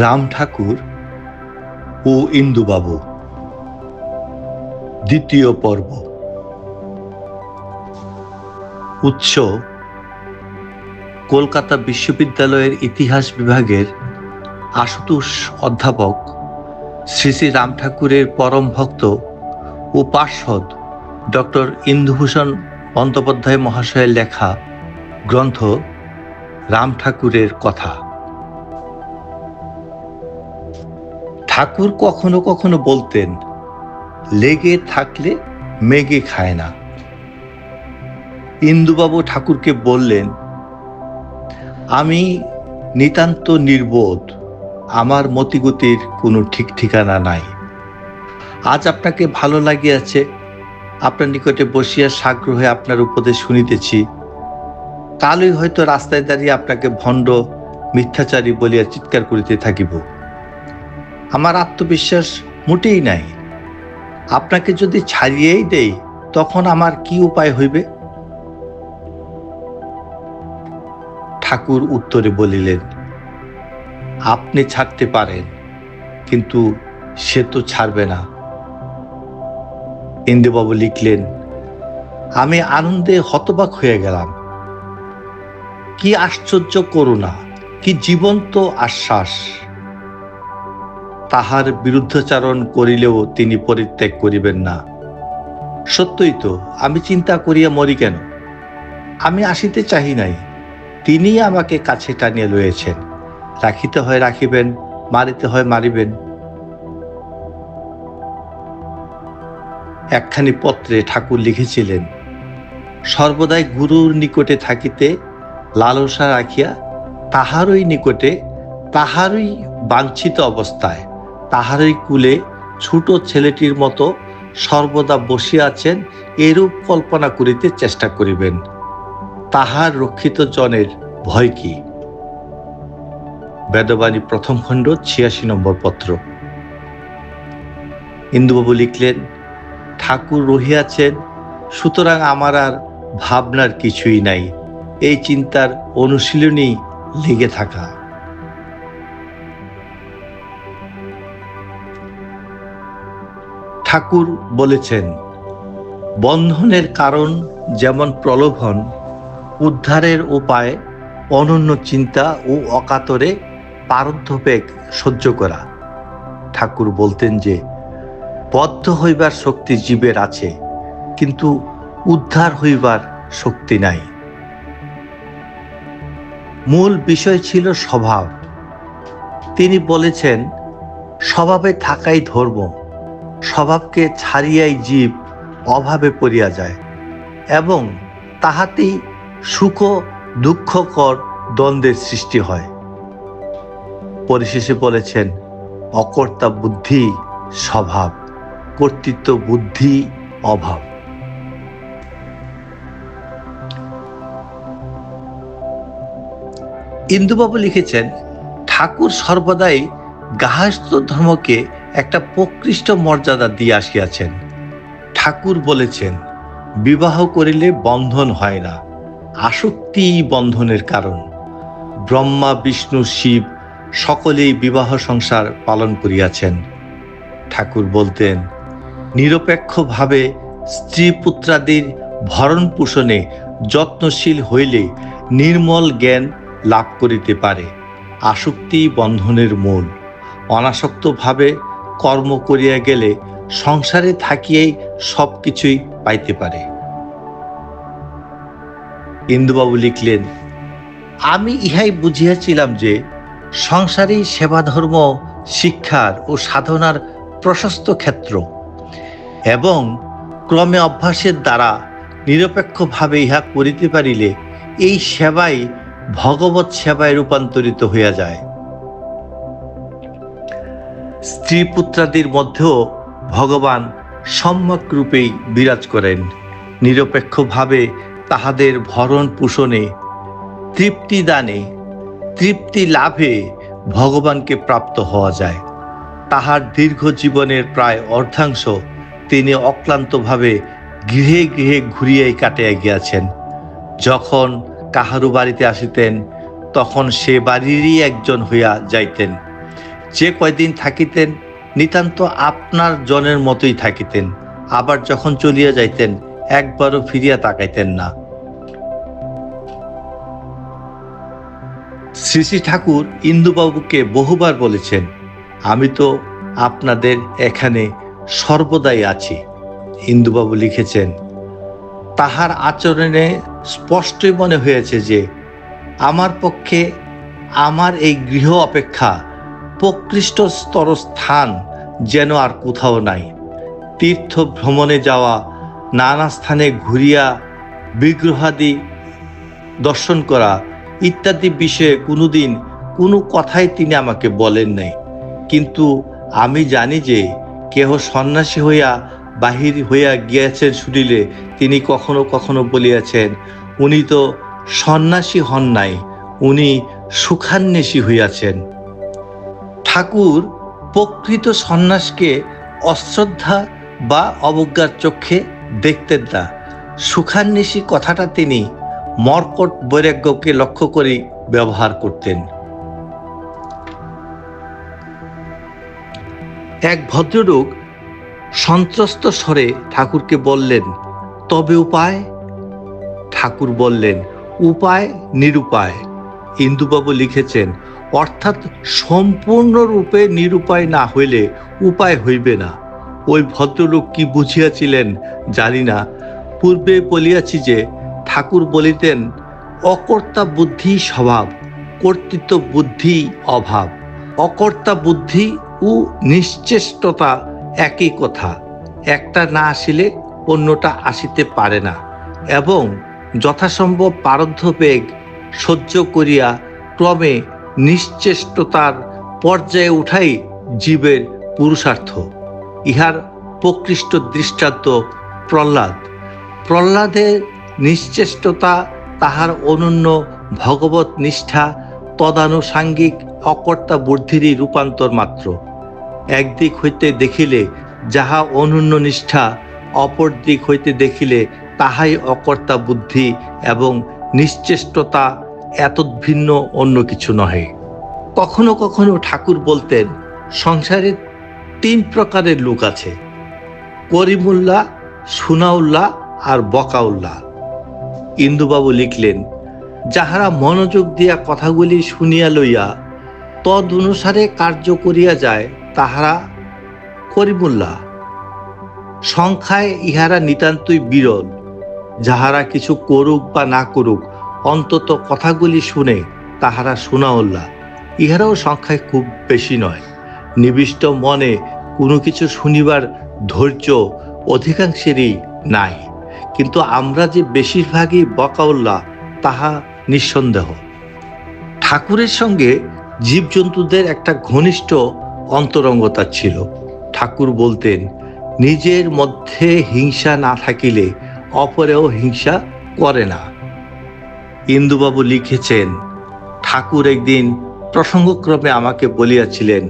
রাম ঠাকুর ও ইন্দুবাবু দ্বিতীয় পর্ব। উৎস: কলকাতা বিশ্ববিদ্যালয়ের ইতিহাস বিভাগের আশুতোষ অধ্যাপক শ্রী শ্রী রাম ঠাকুরের পরম ভক্ত ও পার্ষদ ডক্টর ইন্দুভূষণ বন্দ্যোপাধ্যায় মহাশয়ের লেখা গ্রন্থ রাম ঠাকুরের কথা। ঠাকুর কখনো কখনো বলতেন, লেগে থাকলে মেঘে খায় না। ইন্দুবাবু ঠাকুরকে বললেন, আমি নিতান্ত নির্বোধ, আমার মতিগতির কোনো ঠিক ঠিকানা নাই। আজ আপনাকে ভালো লাগিয়াছে, আপনার নিকটে বসিয়া সাগ্রহে আপনার উপদেশ শুনিতেছি। কালই হয়তো রাস্তায় দাঁড়িয়ে আপনাকে ভণ্ড মিথ্যাচারী বলিয়া চিৎকার করিতে থাকিব। আমার আত্মবিশ্বাস মোটেই নাই। আপনাকে যদি ছাড়িয়েই দেই, তখন আমার কি উপায় হইবে? ঠাকুর উত্তরে বলিলেন, আপনি ছাড়তে পারেন, কিন্তু সে তো ছাড়বে না। ইন্দুবাবু লিখলেন, আমি আনন্দে হতবাক হয়ে গেলাম। কি আশ্চর্য করুণা, কি জীবন্ত আশ্বাস! তাহার বিরুদ্ধাচরণ করিলেও তিনি পরিত্যাগ করিবেন না। সত্যই তো, আমি চিন্তা করিয়া মরি কেন? আমি আসিতে চাহি নাই, তিনি আমাকে কাছে টানিয়া লইয়াছেন। রাখিতে হয় রাখিবেন, মারিতে হয় মারিবেন। একখানি পত্রে ঠাকুর লিখেছিলেন, সর্বদাই গুরুর নিকটে থাকিতে লালসা রাখিয়া তাহারই নিকটে, তাহারই বাঞ্ছিত অবস্থায়, তাহারই কুলে ছোট ছেলেটির মতো সর্বদা বসিয়া আছেন, এরূপ কল্পনা করিতে চেষ্টা করিবেন। তাহার রক্ষিত জনের ভয় কি? বেদবাণী প্রথম খণ্ড ৮৬ নম্বর পত্র। ইন্দুবাবু লিখলেন, ঠাকুর রহিয়াছেন, সুতরাং আমার আর ভাবনার কিছুই নাই, এই চিন্তার অনুশীলনী লেগে থাকা। ঠাকুর বলেছেন, বন্ধনের কারণ যেমন প্রলোভন, উদ্ধারের উপায় অনন্য চিন্তা ও অকাতরে পারধ্যবেগ সহ্য করা। ঠাকুর বলতেন যে, বদ্ধ হইবার শক্তি জীবের আছে, কিন্তু উদ্ধার হইবার শক্তি নাই। মূল বিষয় ছিল স্বভাব। তিনি বলেছেন, স্বভাবে থাকাই ধর্ম, স্বভাবকে ছাড়িয়াই জীব অভাবে পড়িয়া যায় এবং তাহাতেই সুখ দুঃখকর দ্বন্দ্বের সৃষ্টি হয়। পরিশেষে বলেছেন, অকর্তা বুদ্ধি স্বভাব, কর্তৃত্ব বুদ্ধি অভাব। ইন্দুবাবু লিখেছেন, ঠাকুর সর্বদাই গার্হস্থ্য ধর্মকে একটা প্রকৃষ্ট মর্যাদা দিয়ে আসিয়াছেন। ঠাকুর বলেছেন, বিবাহ করিলে বন্ধন হয় না, আসক্তি বন্ধনের কারণ। ব্রহ্মা বিষ্ণু শিব সকলেই বিবাহ সংসার পালন করিয়াছেন। ঠাকুর বলতেন, নিরপেক্ষভাবে স্ত্রী পুত্রাদির ভরণ পোষণে যত্নশীল হইলে নির্মল জ্ঞান লাভ করিতে পারে। আসক্তি বন্ধনের মূল। অনাসক্তভাবে কর্ম করিয়া গেলে সংসারে থাকিয়াই সব কিছুই পাইতে পারে। ইন্দুবাবু লিখলেন, আমি ইহাই বুঝিয়াছিলাম যে সংসারেই সেবা ধর্ম শিক্ষার ও সাধনার প্রশস্ত ক্ষেত্র এবং ক্রমে অভ্যাসের দ্বারা নিরপেক্ষভাবে ইহা করিতে পারিলে এই সেবাই ভগবৎ সেবায় রূপান্তরিত হইয়া যায়। স্ত্রী পুত্রাদির মধ্যেও ভগবান সম্যক রূপেই বিরাজ করেন। নিরপেক্ষভাবে তাহাদের ভরণ পোষণে, তৃপ্তি দানে, তৃপ্তি লাভে ভগবানকে প্রাপ্ত হওয়া যায়। তাহার দীর্ঘ জীবনের প্রায় অর্ধাংশ তিনি অক্লান্তভাবে গৃহে গৃহে ঘুরিয়াই কাটিয়া গিয়াছেন। যখন কাহারু বাড়িতে আসিতেন, তখন সে বাড়িরই একজন হইয়া যাইতেন। যে কয়দিন থাকিতেন নিতান্ত আপনার জনের মতোই থাকিতেন, আবার যখন চলিয়া যাইতেন একবারও ফিরিয়া তাকাইতেন না। শ্রী শ্রী ঠাকুর ইন্দুবাবুকে বহুবার বলেছেন, আমি তো আপনাদের এখানে সর্বদাই আছি। ইন্দুবাবু লিখেছেন, তাহার আচরণে স্পষ্টই মনে হয়েছে যে আমার পক্ষে আমার এই গৃহ অপেক্ষা প্রকৃষ্টতর স্থান যেন আর কোথাও নাই। তীর্থ ভ্রমণে যাওয়া, নানা স্থানে ঘুরিয়া বিগ্রহাদি দর্শন করা ইত্যাদি বিষয়ে কোনোদিন কোনো কথাই তিনি আমাকে বলেন নাই। কিন্তু আমি জানি যে কেহ সন্ন্যাসী হইয়া বাহির হইয়া গিয়াছেন শুনিলে তিনি কখনো কখনো বলিয়াছেন, উনি তো সন্ন্যাসী হন নাই, উনি সুখান্বেষী হইয়াছেন। ঠাকুর প্রকৃত সন্ন্যাসকে অশ্রদ্ধা বা অবজ্ঞার চক্ষে দেখতেন না। সুখান্বেষী কথাটা তিনি মর্কট বৈরাগ্যকে লক্ষ্য করে ব্যবহার করতেন। এক ভদ্রলোক সন্ত্রস্ত স্বরে ঠাকুরকে বললেন, তবে উপায়? ঠাকুর বললেন, উপায় নিরুপায়। ইন্দুবাবু লিখেছেন, অর্থাৎ সম্পূর্ণরূপে নিরুপায় না হইলে উপায় হইবে না। ওই ভদ্রলোক কি বুঝিয়াছিলেন জানি না। পূর্বে বলিয়াছি যে ঠাকুর বলিতেন, অকর্তা বুদ্ধি স্বভাব, কর্তৃত্ব বুদ্ধি অভাব। অকর্তা বুদ্ধি ও নিশ্চেষ্টতা একই কথা, একটা না আসিলে অন্যটা আসিতে পারে না, এবং যথাসম্ভব পারদ্ধ বেগ সহ্য করিয়া ক্রমে নিশ্চেষ্টতার পর্যায়ে উঠাই জীবের পুরুষার্থ। ইহার প্রকৃষ্ট দৃষ্টান্ত প্রহ্লাদ। প্রহ্লাদের নিশ্চেষ্টতা তাহার অনন্য ভগবত নিষ্ঠা তদানুসাঙ্গিক অকর্তা বুদ্ধিরই রূপান্তর মাত্র। একদিক হইতে দেখিলে যাহা অনন্য নিষ্ঠা, অপর দিক হইতে দেখিলে তাহাই অকর্তা বুদ্ধি এবং নিশ্চেষ্টতা, এত ভিন্ন অন্য কিছু নহে। কখনো কখনো ঠাকুর বলতেন, সংসারে 3 প্রকারের লোক আছে, করিমুল্লাহ, সুনাউল্লাহ আর বকাউল্লাহ। ইন্দুবাবু লিখলেন, যাহারা মনোযোগ দিয়া কথাগুলি শুনিয়া লইয়া তদ অনুসারে কার্য করিয়া যায় তাহারা করিমুল্লাহ। সংখ্যায় ইহারা নিতান্তই বিরল। যাহারা কিছু করুক বা না করুক, অন্তত কথাগুলি শুনে তাহারা সুনাউল্লাহ। ইহারাও সংখ্যায় খুব বেশি নয়। নিবিষ্ট মনে কোনো কিছু শুনিবার ধৈর্য অধিকাংশেরই নাই, কিন্তু আমরা যে বেশিরভাগই বকাউল্লাহ তাহা নিঃসন্দেহ। ঠাকুরের সঙ্গে জীবজন্তুদের একটা ঘনিষ্ঠ অন্তরঙ্গতা ছিল। ঠাকুর বলতেন, নিজের মধ্যে হিংসা না থাকিলে অপরেও হিংসা করে না। ইন্দুবাবু লিখেছেন, ঠাকুর একদিন প্রসঙ্গক্রমে আমাকে বলিয়াছিলেন,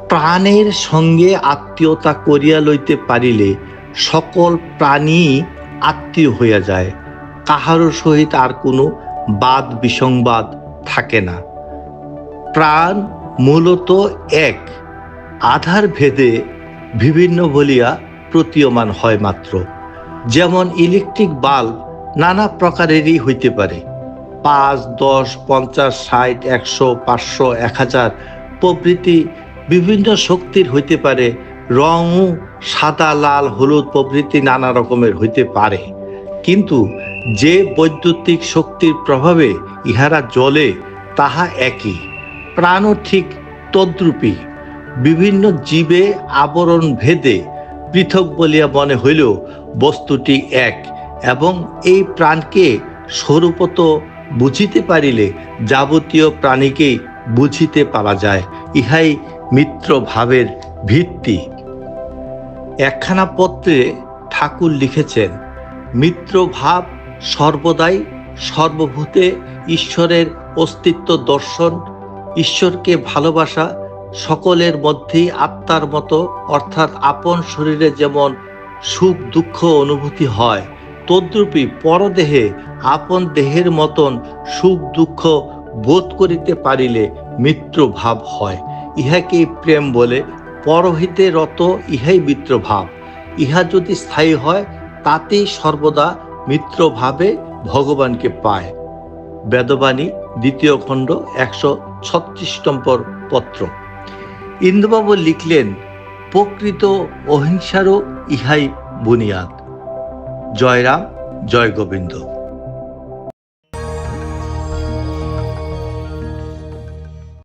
প্রাণের সঙ্গে আত্মীয়তা করিয়া লইতে পারিলে সকল প্রাণী আত্মীয় হইয়া যায়, কাহারও সহিত আর কোনো বাদ বিসংবাদ থাকে না। প্রাণ মূলত এক, আধার ভেদে বিভিন্ন বলিয়া প্রতীয়মান হয় মাত্র। যেমন ইলেকট্রিক বাল্ব নানা প্রকারেরই হইতে পারে, 5, 10, 50, 60, 100, 500, 1000 প্রভৃতি বিভিন্ন শক্তির হইতে পারে। রঙও সাদা, লাল, হলুদ প্রভৃতি নানা রকমের হইতে পারে, কিন্তু যে বৈদ্যুতিক শক্তির প্রভাবে ইহারা জ্বলে তাহা একই। প্রাণও ঠিক তদ্রূপী। বিভিন্ন জীবে আবরণ ভেদে পৃথক বলিয়া মনে হইলেও বস্তুটি এক, এবং এই প্রাণকে স্বরূপত বুঝিতে পারিলে যাবতীয় প্রাণীকেই বুঝিতে পারা যায়। ইহাই মিত্র ভাবের ভিত্তি। একখানা পত্রে ঠাকুর লিখেছেন, মিত্র ভাব সর্বদাই সর্বভূতে ঈশ্বরের অস্তিত্ব দর্শন, ঈশ্বরকে ভালোবাসা, সকলের মধ্যেই আত্মার মতো, অর্থাৎ আপন শরীরে যেমন সুখ দুঃখ অনুভূতি হয়, তদ্রূপী পরদেহে আপন দেহের মতন সুখ দুঃখ বোধ করিতে পারিলে মিত্র ভাব হয়। ইহাকেই প্রেম বলে। পরহিতে রত ইহাই মিত্রভাব। ইহা যদি স্থায়ী হয় তাতেই সর্বদা মিত্রভাবে ভগবানকে পায়। বেদবাণী 2য় খণ্ড 136 নম্বর পত্র। ইন্দুবাবু লিখলেন, প্রকৃত অহিংসারও ইহাই বুনিয়াদ। জয় রাম, জয় গোবিন্দ।